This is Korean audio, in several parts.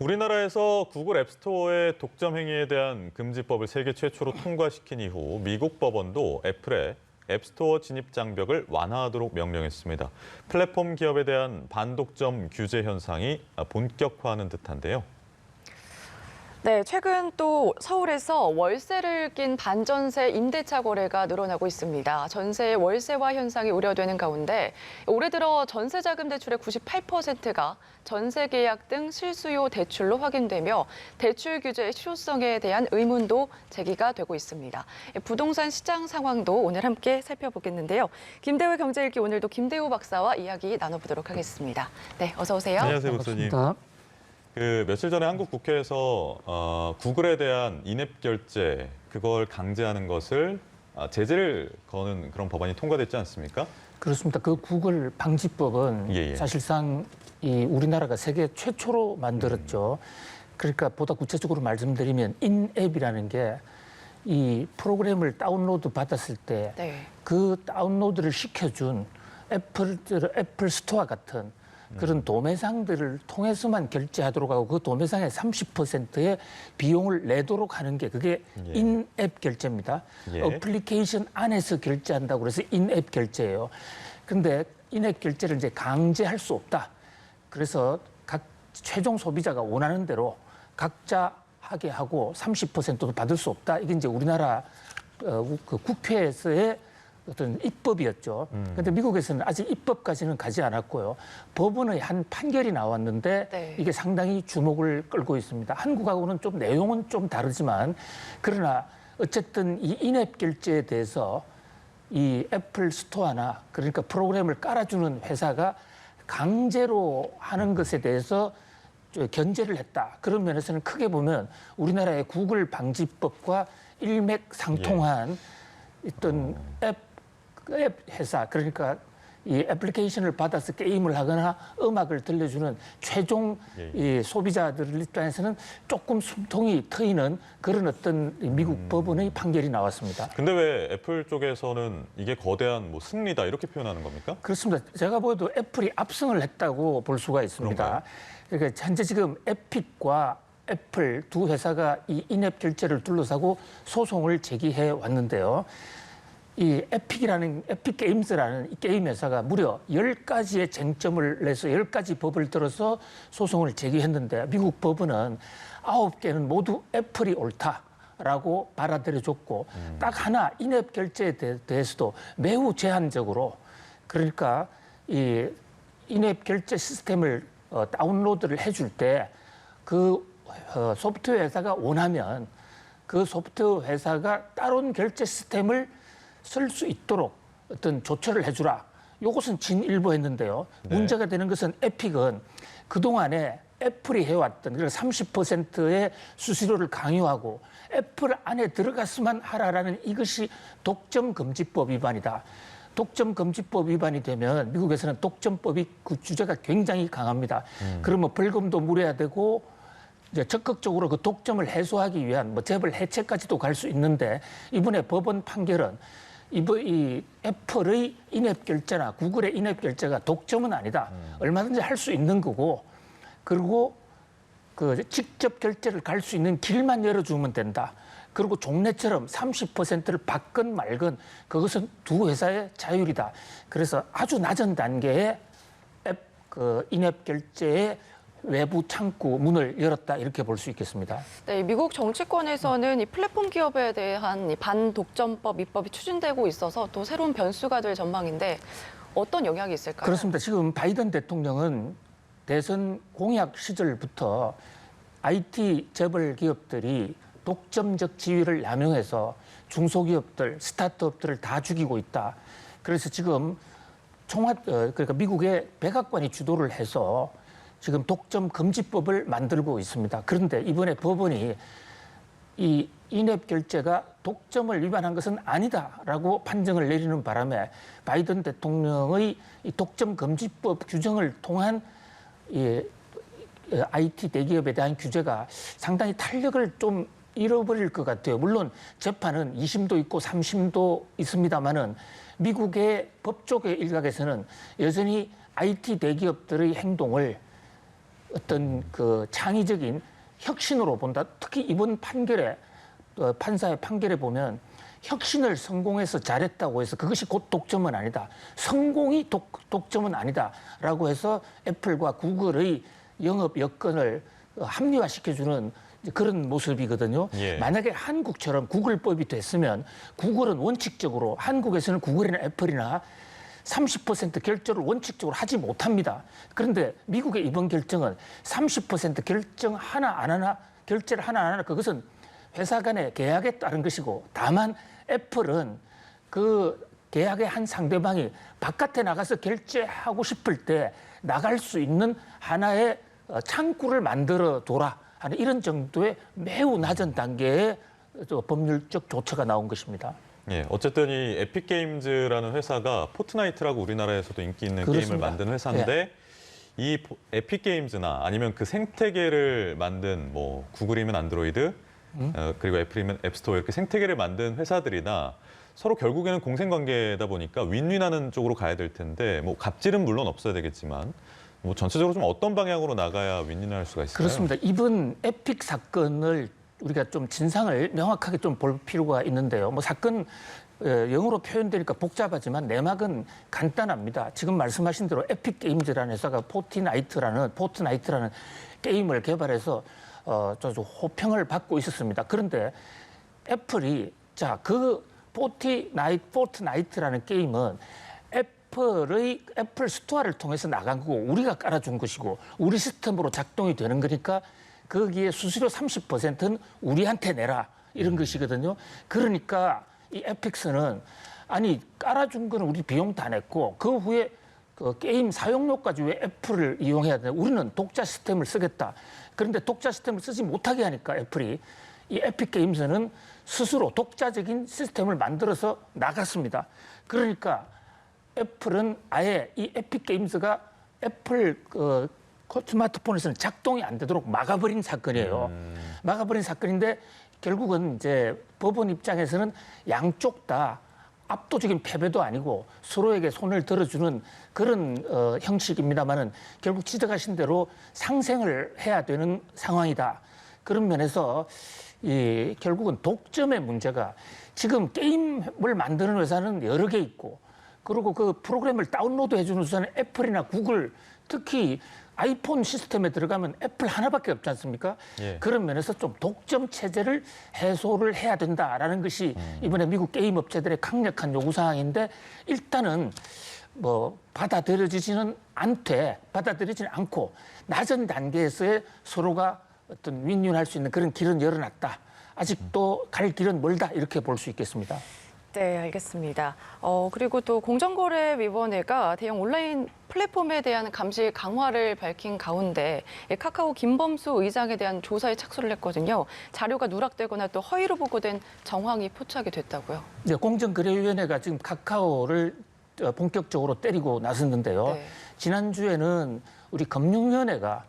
우리나라에서 구글 앱스토어의 독점 행위에 대한 금지법을 세계 최초로 통과시킨 이후 미국 법원도 애플의 앱스토어 진입 장벽을 완화하도록 명령했습니다. 플랫폼 기업에 대한 반독점 규제 현상이 본격화하는 듯한데요. 네, 최근 또 서울에서 월세를 낀 반전세 임대차 거래가 늘어나고 있습니다. 전세의 월세화 현상이 우려되는 가운데 올해 들어 전세자금 대출의 98%가 전세 계약 등 실수요 대출로 확인되며 대출 규제의 실효성에 대한 의문도 제기가 되고 있습니다. 부동산 시장 상황도 오늘 함께 살펴보겠는데요. 김대우 경제일기 오늘도 김대우 박사와 이야기 나눠보도록 하겠습니다. 네, 어서 오세요. 안녕하세요, 목사님. 며칠 전에 한국 국회에서 구글에 대한 인앱 결제 그걸 강제하는 것을 제재를 거는 그런 법안이 통과됐지 않습니까? 그렇습니다. 그 구글 방지법은 예. 사실상 우리나라가 세계 최초로 만들었죠. 그러니까 보다 구체적으로 말씀드리면 인앱이라는 게 이 프로그램을 다운로드 받았을 때 그 다운로드를 시켜준 애플 스토어 같은 그런 도매상들을 통해서만 결제하도록 하고 그 도매상의 30%의 비용을 내도록 하는 게 그게 인앱 결제입니다. 어플리케이션 안에서 결제한다고 그래서 인앱 결제예요. 그런데 인앱 결제를 이제 강제할 수 없다. 그래서 각 최종 소비자가 원하는 대로 각자 하게 하고 30%도 받을 수 없다. 이게 이제 우리나라 그 국회에서의 어떤 입법이었죠. 그런데 미국에서는 아직 입법까지는 가지 않았고요. 법원의 한 판결이 나왔는데 이게 상당히 주목을 끌고 있습니다. 한국하고는 좀 내용은 좀 다르지만 그러나 어쨌든 이 인앱 결제에 대해서 이 애플 스토어나 그러니까 프로그램을 깔아주는 회사가 강제로 하는 것에 대해서 견제를 했다. 그런 면에서는 크게 보면 우리나라의 구글 방지법과 일맥상통한 어떤 앱 회사, 그러니까 이 애플리케이션을 받아서 게임을 하거나 음악을 들려주는 최종 이 소비자들 입장에서는 조금 숨통이 트이는 그런 어떤 미국 법원의 판결이 나왔습니다. 근데 왜 애플 쪽에서는 이게 거대한 승리다 이렇게 표현하는 겁니까? 그렇습니다. 제가 보여도 애플이 압승을 했다고 볼 수가 있습니다. 그런가요? 그러니까 현재 지금 에픽과 애플 두 회사가 이 인앱 결제를 둘러싸고 소송을 제기해 왔는데요. 이 에픽 게임즈라는 이 게임 회사가 무려 10가지의 쟁점을 내서 10가지 법을 들어서 소송을 제기했는데 미국 법원은 9개는 모두 애플이 옳다라고 받아들여줬고 딱 하나 인앱 결제에 대해서도 매우 제한적으로 그러니까 이 인앱 결제 시스템을 다운로드를 해줄 때 그 소프트웨어 회사가 원하면 그 소프트웨어 회사가 다른 결제 시스템을 쓸 수 있도록 어떤 조처를 해주라. 이것은 진일보했는데요. 문제가 되는 것은 에픽은 그동안에 애플이 해왔던 그러니까 30%의 수수료를 강요하고 애플 안에 들어가서만 하라라는 이것이 독점금지법 위반이다. 독점금지법 위반이 되면 미국에서는 독점법이 그 주제가 굉장히 강합니다. 그러면 벌금도 물어야 되고 이제 적극적으로 그 독점을 해소하기 위한 재벌 해체까지도 갈 수 있는데 이번에 법원 판결은 이 애플의 인앱 결제나 구글의 인앱 결제가 독점은 아니다. 얼마든지 할 수 있는 거고 그리고 그 직접 결제를 갈 수 있는 길만 열어주면 된다. 그리고 종래처럼 30%를 받건 말건 그것은 두 회사의 자율이다. 그래서 아주 낮은 단계의 인앱 결제의 외부 창구 문을 열었다 이렇게 볼 수 있겠습니다. 네, 미국 정치권에서는 이 플랫폼 기업에 대한 이 반독점법 입법이 추진되고 있어서 또 새로운 변수가 될 전망인데 어떤 영향이 있을까요? 그렇습니다. 지금 바이든 대통령은 대선 공약 시절부터 IT 재벌 기업들이 독점적 지위를 남용해서 중소기업들, 스타트업들을 다 죽이고 있다. 그래서 지금 그러니까 미국의 백악관이 주도를 해서 지금 독점 금지법을 만들고 있습니다. 그런데 이번에 법원이 이 인앱 결제가 독점을 위반한 것은 아니다라고 판정을 내리는 바람에 바이든 대통령의 이 독점 금지법 규정을 통한 이 IT 대기업에 대한 규제가 상당히 탄력을 좀 잃어버릴 것 같아요. 물론 재판은 2심도 있고 3심도 있습니다만은 미국의 법조계 일각에서는 여전히 IT 대기업들의 행동을 어떤 그 창의적인 혁신으로 본다. 특히 이번 판결에 판사의 판결에 보면 혁신을 성공해서 잘했다고 해서 그것이 곧 독점은 아니다. 성공이 독점은 아니다라고 해서 애플과 구글의 영업 여건을 합리화시켜주는 그런 모습이거든요. 예. 만약에 한국처럼 구글법이 됐으면 구글은 원칙적으로 한국에서는 구글이나 애플이나 30% 결제를 원칙적으로 하지 못합니다. 그런데 미국의 이번 결정은 30% 결정 하나 안 하나, 결제를 하나 안 하나, 그것은 회사 간의 계약에 따른 것이고, 다만 애플은 그 계약의 한 상대방이 바깥에 나가서 결제하고 싶을 때 나갈 수 있는 하나의 창구를 만들어 둬라 하는 이런 정도의 매우 낮은 단계의 법률적 조처가 나온 것입니다. 예, 어쨌든 이 에픽게임즈라는 회사가 포트나이트라고 우리나라에서도 인기 있는 그렇습니다. 게임을 만든 회사인데 이 에픽게임즈나 아니면 그 생태계를 만든 뭐 구글이면 안드로이드 그리고 애플이면 앱스토어 이렇게 생태계를 만든 회사들이나 서로 결국에는 공생관계다 보니까 윈윈하는 쪽으로 가야 될 텐데 뭐 갑질은 물론 없어야 되겠지만 뭐 전체적으로 좀 어떤 방향으로 나가야 윈윈할 수가 있을까요? 그렇습니다. 이번 에픽 사건을 우리가 좀 진상을 명확하게 좀 볼 필요가 있는데요. 뭐 사건 영어로 표현되니까 복잡하지만 내막은 간단합니다. 지금 말씀하신 대로 에픽 게임즈라는 회사가 포트나이트라는 게임을 개발해서 호평을 받고 있었습니다. 그런데 애플이 그 포트나이트라는 게임은 애플 스토어를 통해서 나간 거고 우리가 깔아준 것이고 우리 시스템으로 작동이 되는 거니까 거기에 수수료 30%는 우리한테 내라 이런 것이거든요. 그러니까 이 에픽스는 아니 깔아준 거는 우리 비용 다 냈고 그 후에 그 게임 사용료까지 왜 애플을 이용해야 되나? 우리는 독자 시스템을 쓰겠다. 그런데 독자 시스템을 쓰지 못하게 하니까 애플이 이 에픽 게임즈는 스스로 독자적인 시스템을 만들어서 나갔습니다. 그러니까 애플은 아예 이 에픽 게임즈가 애플 스마트폰에서는 작동이 안 되도록 막아버린 사건이에요. 막아버린 사건인데 결국은 이제 법원 입장에서는 양쪽 다 압도적인 패배도 아니고 서로에게 손을 들어주는 그런 형식입니다만은 결국 지적하신 대로 상생을 해야 되는 상황이다. 그런 면에서 결국은 독점의 문제가 지금 게임을 만드는 회사는 여러 개 있고 그리고 그 프로그램을 다운로드 해주는 회사는 애플이나 구글 특히 아이폰 시스템에 들어가면 애플 하나밖에 없지 않습니까? 예. 그런 면에서 좀 독점 체제를 해소를 해야 된다라는 것이 이번에 미국 게임 업체들의 강력한 요구 사항인데 일단은 뭐 받아들여지지는 않고 낮은 단계에서의 서로가 어떤 윈윈할 수 있는 그런 길은 열어놨다. 아직도 갈 길은 멀다 이렇게 볼 수 있겠습니다. 네, 알겠습니다. 그리고 또 공정거래위원회가 대형 온라인 플랫폼에 대한 감시 강화를 밝힌 가운데 카카오 김범수 의장에 대한 조사에 착수를 했거든요. 자료가 누락되거나 또 허위로 보고된 정황이 포착이 됐다고요. 네, 공정거래위원회가 지금 카카오를 본격적으로 때리고 나섰는데요. 네. 지난주에는 우리 금융위원회가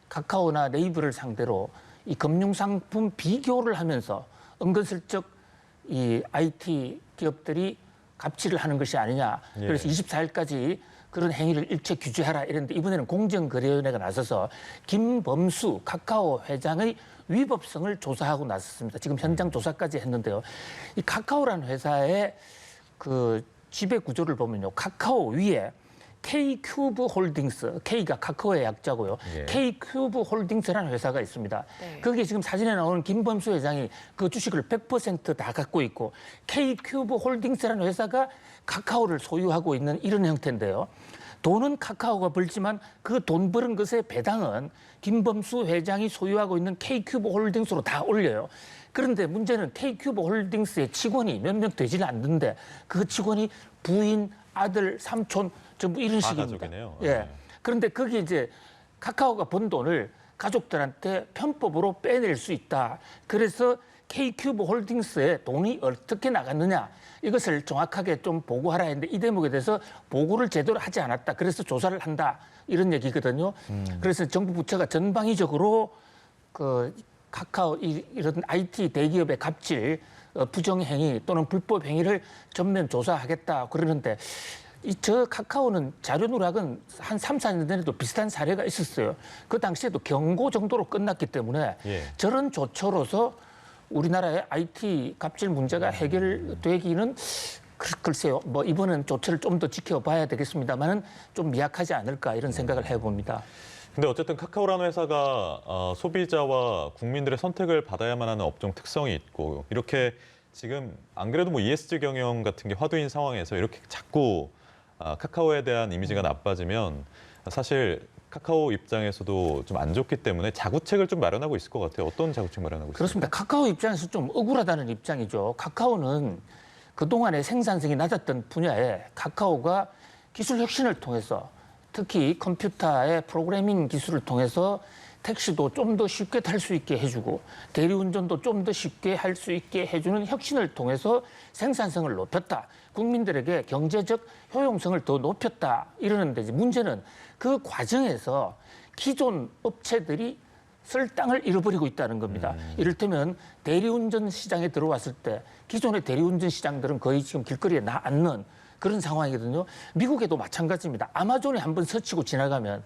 카카오나 네이버를 상대로 이 금융상품 비교를 하면서 은근슬쩍 이 IT 기업들이 갑질을 하는 것이 아니냐. 그래서 24일까지 그런 행위를 일체 규제하라 이랬는데 이번에는 공정거래위원회가 나서서 김범수 카카오 회장의 위법성을 조사하고 나섰습니다. 지금 현장 조사까지 했는데요. 이 카카오라는 회사의 그 지배 구조를 보면요. 카카오 위에 K큐브 홀딩스, K가 카카오의 약자고요. 예. K큐브 홀딩스라는 회사가 있습니다. 네. 거기에 지금 사진에 나오는 김범수 회장이 그 주식을 100% 다 갖고 있고 K큐브 홀딩스라는 회사가 카카오를 소유하고 있는 이런 형태인데요. 돈은 카카오가 벌지만 그 돈 버는 것의 배당은 김범수 회장이 소유하고 있는 K큐브 홀딩스로 다 올려요. 그런데 문제는 K큐브 홀딩스의 직원이 몇 명 되지는 않는데 그 직원이 부인, 아들, 삼촌 전부 이런 식입니다. 가족이네요. 예. 네. 그런데 거기 이제 카카오가 번 돈을 가족들한테 편법으로 빼낼 수 있다. 그래서 K큐브 홀딩스에 돈이 어떻게 나갔느냐 이것을 정확하게 좀 보고하라 했는데 이 대목에 대해서 보고를 제대로 하지 않았다. 그래서 조사를 한다 이런 얘기거든요. 그래서 정부 부처가 전방위적으로 그 카카오 이런 IT 대기업의 갑질, 부정행위 또는 불법 행위를 전면 조사하겠다 그러는데 저 카카오는 자료 누락은 한 3, 4년 전에도 비슷한 사례가 있었어요. 그 당시에도 경고 정도로 끝났기 때문에 예. 저런 조처로서 우리나라의 IT 갑질 문제가 해결되기는 글쎄요. 뭐 이번은 조처를 좀 더 지켜봐야 되겠습니다만은 좀 미약하지 않을까 이런 생각을 해봅니다. 근데 어쨌든 카카오라는 회사가 소비자와 국민들의 선택을 받아야만 하는 업종 특성이 있고 이렇게 지금 안 그래도 뭐 ESG 경영 같은 게 화두인 상황에서 이렇게 자꾸 카카오에 대한 이미지가 나빠지면 사실 카카오 입장에서도 좀 안 좋기 때문에 자구책을 좀 마련하고 있을 것 같아요. 어떤 자구책 마련하고 있습니까? 그렇습니다. 카카오 입장에서 좀 억울하다는 입장이죠. 카카오는 그동안의 생산성이 낮았던 분야에 카카오가 기술 혁신을 통해서 특히 컴퓨터의 프로그래밍 기술을 통해서 택시도 좀 더 쉽게 탈 수 있게 해주고 대리운전도 좀 더 쉽게 할 수 있게 해주는 혁신을 통해서 생산성을 높였다. 국민들에게 경제적 효용성을 더 높였다. 이러는데 이제 문제는 그 과정에서 기존 업체들이 쓸 땅을 잃어버리고 있다는 겁니다. 이를테면 대리운전 시장에 들어왔을 때 기존의 대리운전 시장들은 거의 지금 길거리에 나앉는 그런 상황이거든요. 미국에도 마찬가지입니다. 아마존에 한번 스치고 지나가면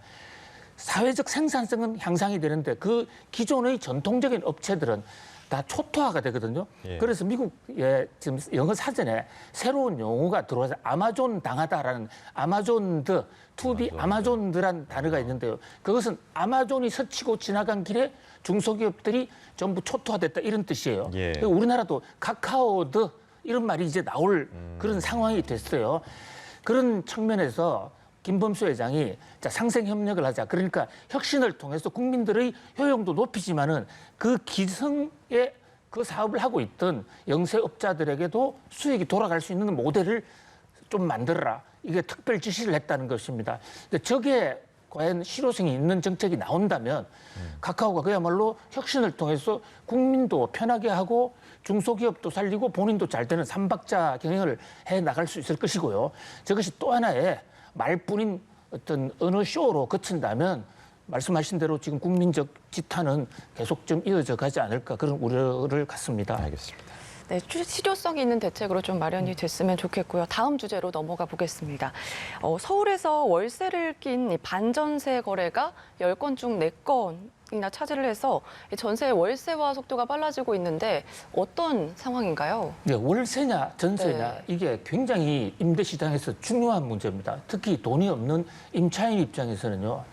사회적 생산성은 향상이 되는데 그 기존의 전통적인 업체들은 다 초토화가 되거든요. 예. 그래서 미국의 지금 영어 사전에 새로운 용어가 들어와서 아마존 당하다라는 아마존드, 투비 아마존드란 단어가 있는데요. 그것은 아마존이 스치고 지나간 길에 중소기업들이 전부 초토화됐다 이런 뜻이에요. 예. 우리나라도 카카오드 이런 말이 이제 나올 그런 상황이 됐어요. 그런 측면에서 김범수 회장이 자, 상생 협력을 하자. 그러니까 혁신을 통해서 국민들의 효용도 높이지만은 그 기성의 그 사업을 하고 있던 영세업자들에게도 수익이 돌아갈 수 있는 모델을 좀 만들어라. 이게 특별 지시를 했다는 것입니다. 근데 저게 과연 실효성이 있는 정책이 나온다면 카카오가 그야말로 혁신을 통해서 국민도 편하게 하고 중소기업도 살리고 본인도 잘 되는 삼박자 경영을 해 나갈 수 있을 것이고요. 저것이 또 하나의 말뿐인 어떤 어느 쇼로 그친다면 말씀하신 대로 지금 국민적 지탄은 계속 좀 이어져 가지 않을까 그런 우려를 갖습니다. 알겠습니다. 네, 실효성이 있는 대책으로 좀 마련이 됐으면 좋겠고요. 다음 주제로 넘어가 보겠습니다. 서울에서 월세를 낀 반전세 거래가 10건 중 4건이나 차지를 해서 전세 월세화 속도가 빨라지고 있는데 어떤 상황인가요? 네, 월세냐 전세냐 네. 이게 굉장히 임대 시장에서 중요한 문제입니다. 특히 돈이 없는 임차인 입장에서는요.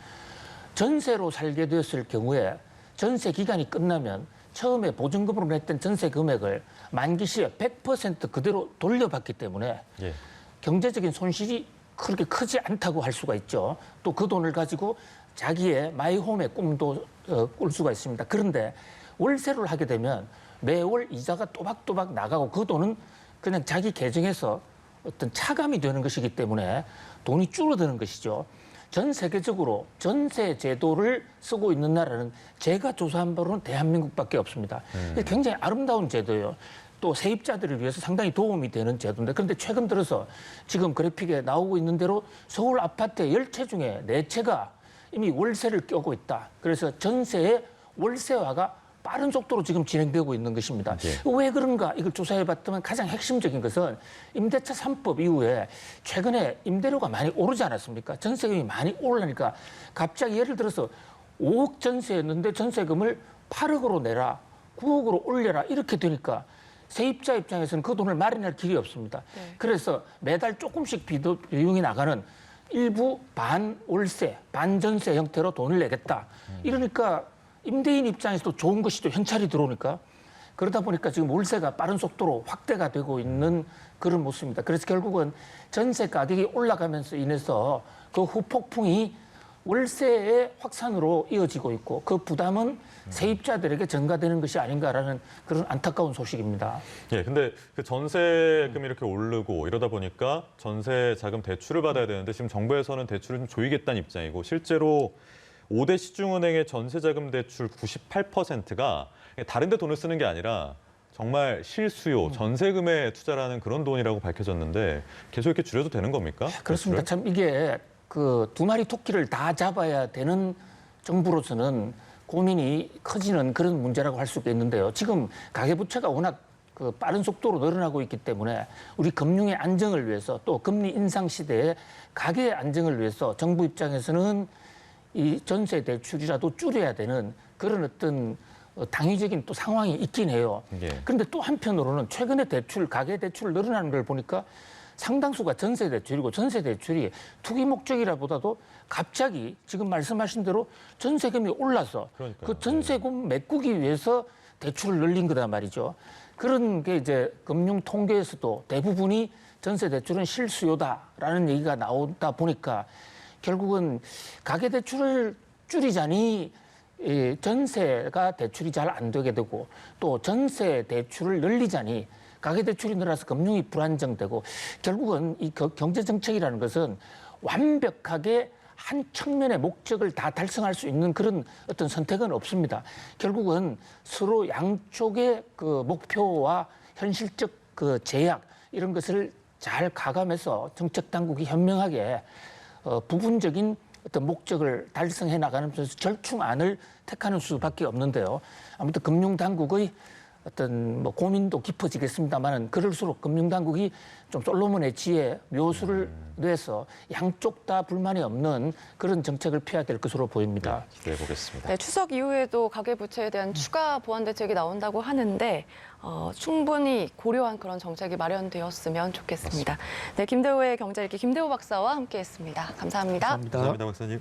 전세로 살게 되었을 경우에 전세 기간이 끝나면 처음에 보증금으로 냈던 전세 금액을 만기 시에 100% 그대로 돌려받기 때문에 예. 경제적인 손실이 그렇게 크지 않다고 할 수가 있죠. 또 그 돈을 가지고 자기의 마이홈의 꿈도 꿀 수가 있습니다. 그런데 월세를 하게 되면 매월 이자가 또박또박 나가고 그 돈은 그냥 자기 계정에서 어떤 차감이 되는 것이기 때문에 돈이 줄어드는 것이죠. 전 세계적으로 전세 제도를 쓰고 있는 나라는 제가 조사한 바로는 대한민국밖에 없습니다. 이게 굉장히 아름다운 제도예요. 또 세입자들을 위해서 상당히 도움이 되는 제도인데 그런데 최근 들어서 지금 그래픽에 나오고 있는 대로 서울 아파트 10채 중에 4채가 이미 월세를 껴고 있다. 그래서 전세의 월세화가 빠른 속도로 지금 진행되고 있는 것입니다. 예. 왜 그런가 이걸 조사해봤더니 가장 핵심적인 것은 임대차 3법 이후에 최근에 임대료가 많이 오르지 않았습니까? 전세금이 많이 오르니까 갑자기 예를 들어서 5억 전세였는데 전세금을 8억으로 내라, 9억으로 올려라 이렇게 되니까 세입자 입장에서는 그 돈을 마련할 길이 없습니다. 네. 그래서 매달 조금씩 비용이 나가는 일부 반월세, 반전세 형태로 돈을 내겠다. 이러니까 임대인 입장에서도 좋은 것이죠. 현찰이 들어오니까. 그러다 보니까 지금 월세가 빠른 속도로 확대가 되고 있는 그런 모습입니다. 그래서 결국은 전세 가격이 올라가면서 인해서 그 후폭풍이 월세의 확산으로 이어지고 있고 그 부담은 세입자들에게 전가되는 것이 아닌가라는 그런 안타까운 소식입니다. 예, 근데 그 전세금이 이렇게 오르고 이러다 보니까 전세 자금 대출을 받아야 되는데 지금 정부에서는 대출을 좀 조이겠다는 입장이고 실제로 5대 시중은행의 전세자금 대출 98%가 다른 데 돈을 쓰는 게 아니라 정말 실수요, 전세금에 투자라는 그런 돈이라고 밝혀졌는데 계속 이렇게 줄여도 되는 겁니까? 그렇습니다. 참 이게 그 두 마리 토끼를 다 잡아야 되는 정부로서는 고민이 커지는 그런 문제라고 할 수 있겠는데요. 지금 가계부채가 워낙 그 빠른 속도로 늘어나고 있기 때문에 우리 금융의 안정을 위해서 또 금리 인상 시대에 가계의 안정을 위해서 정부 입장에서는 이 전세 대출이라도 줄여야 되는 그런 어떤 당위적인 또 상황이 있긴 해요. 예. 그런데 또 한편으로는 최근에 대출, 가계 대출 늘어나는 걸 보니까 상당수가 전세 대출이고 전세 대출이 투기 목적이라보다도 갑자기 지금 말씀하신 대로 전세금이 올라서 그러니까요. 그 전세금 메꾸기 위해서 대출을 늘린 거단 말이죠. 그런 게 이제 금융 통계에서도 대부분이 전세 대출은 실수요다라는 얘기가 나오다 보니까 결국은 가계 대출을 줄이자니 이 전세가 대출이 잘 안 되게 되고 또 전세 대출을 늘리자니 가계 대출이 늘어서 금융이 불안정되고 결국은 이 경제 정책이라는 것은 완벽하게 한 측면의 목적을 다 달성할 수 있는 그런 어떤 선택은 없습니다. 결국은 서로 양쪽의 그 목표와 현실적 그 제약 이런 것을 잘 가감해서 정책 당국이 현명하게 부분적인 어떤 목적을 달성해 나가면서 절충안을 택하는 수밖에 없는데요. 아무튼 금융 당국의 어떤 뭐 고민도 깊어지겠습니다만은 그럴수록 금융 당국이 좀 솔로몬의 지혜 묘수를 내서 양쪽 다 불만이 없는 그런 정책을 펴야 될 것으로 보입니다. 네, 기대해 보겠습니다. 네, 추석 이후에도 가계부채에 대한 추가 보완 대책이 나온다고 하는데 충분히 고려한 그런 정책이 마련되었으면 좋겠습니다. 네, 김대호의 경제일기 김대호 박사와 함께했습니다. 감사합니다. 감사합니다, 박사님.